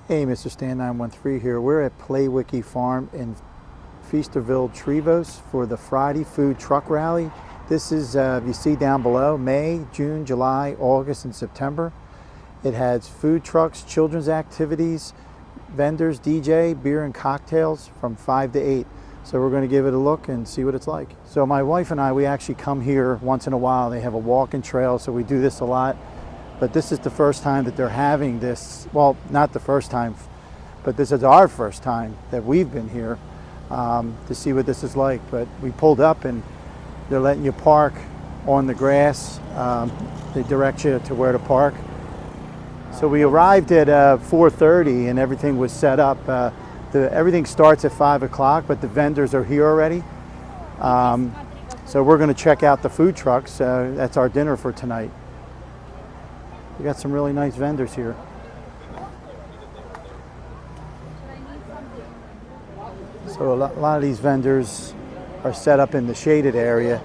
Hey, Mr. Stan 913 here. We're at Playwicki Farm in Feasterville-Trevose for the Friday Food Truck Rally. This is, you see down below, May, June, July, August, and September. It has food trucks, children's activities, vendors, DJ, beer and cocktails from 5 to 8. So we're going to give it a look and see what it's like. So my wife and I, we actually come here once in a while. They have a walking trail, so we do this a lot. But this is the first time that they're having this. Well, not the first time, but this is our first time that we've been here to see what this is like. But we pulled up and they're letting you park on the grass. They direct you to where to park. So we arrived at 4:30 and everything was set up. Everything starts at 5 o'clock, but the vendors are here already. So we're going to check out the food trucks. That's our dinner for tonight. We got some really nice vendors here. So a lot of these vendors are set up in the shaded area.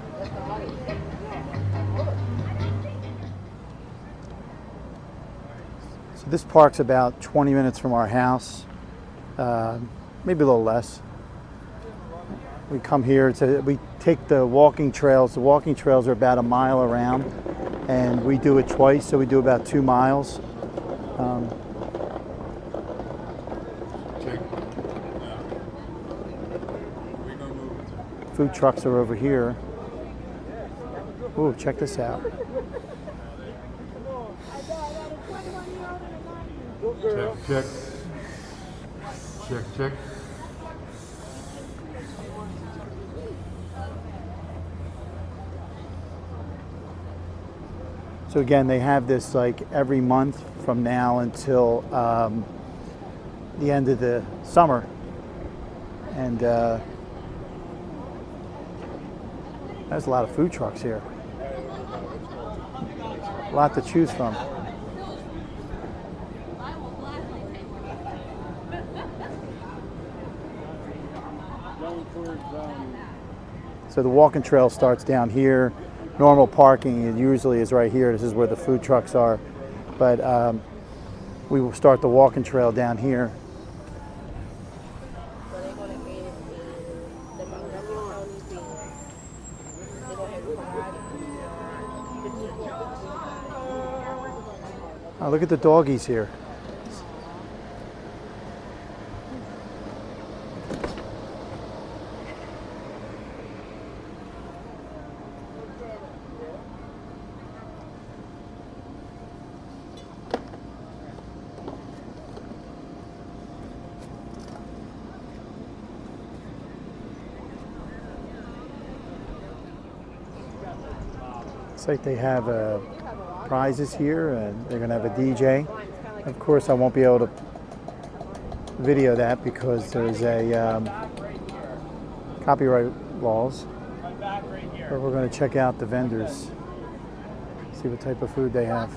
So this park's about 20 minutes from our house, maybe a little less. We come here, we take the walking trails. The walking trails are about a mile around, and we do it twice, so we do about 2 miles. Food trucks are over here. Ooh, check this out. Check. Check, check. So again, they have this like every month from now until the end of the summer. And there's a lot of food trucks here. A lot to choose from. So the walking trail starts down here. Normal parking, it usually is right here. This is where the food trucks are. But we will start the walking trail down here. Oh, look at the doggies here. Looks like they have prizes here, and they're going to have a DJ. Of course, I won't be able to video that because there's a copyright laws. But we're going to check out the vendors, see what type of food they have.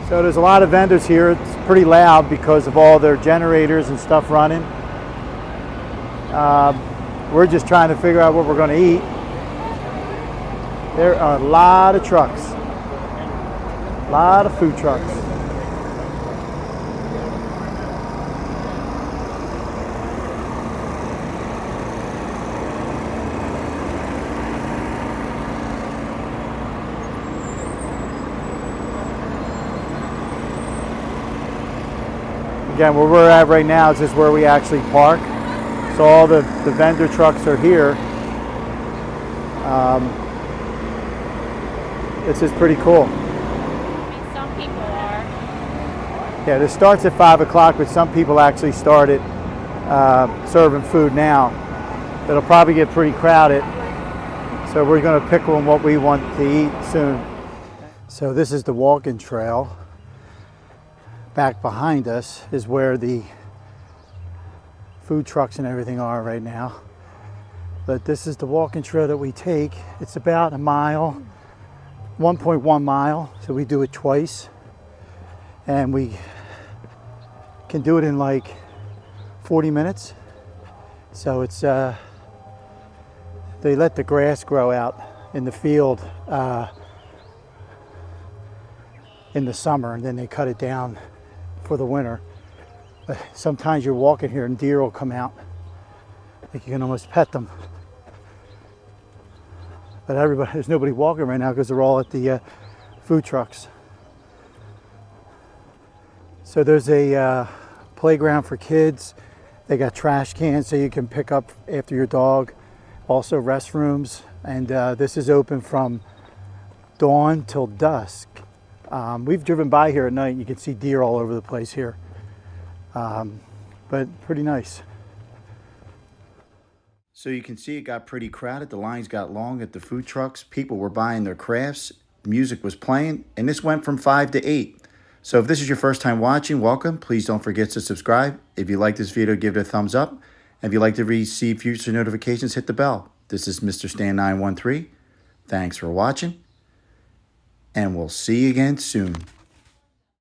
So there's a lot of vendors here. It's pretty loud because of all their generators and stuff running. We're just trying to figure out what we're going to eat. There are a lot of trucks, a lot of food trucks. Again, where we're at right now is just where we actually park. So all the vendor trucks are here. This is pretty cool. I mean, some people are. Yeah, this starts at 5 o'clock, but some people actually started serving food now. It'll probably get pretty crowded. So we're going to pick on what we want to eat soon. So this is the walking trail. Back behind us is where the food trucks and everything are right now. But this is the walking trail that we take. It's about a mile, 1.1 mile. So we do it twice. And we can do it in like 40 minutes. So it's, they let the grass grow out in the field in the summer, and then they cut it down for the winter. But sometimes you're walking here and deer will come out. Like you can almost pet them. But there's nobody walking right now because they're all at the food trucks. So there's a playground for kids. They got trash cans so you can pick up after your dog. Also restrooms. And this is open from dawn till dusk. We've driven by here at night and you can see deer all over the place here. But pretty nice. So you can see it got pretty crowded. The lines got long at the food trucks. People were buying their crafts. Music was playing. And this went from 5 to 8. So if this is your first time watching, welcome. Please don't forget to subscribe. If you like this video, give it a thumbs up. And if you'd like to receive future notifications, hit the bell. This is Mr. Stan 913. Thanks for watching. And we'll see you again soon.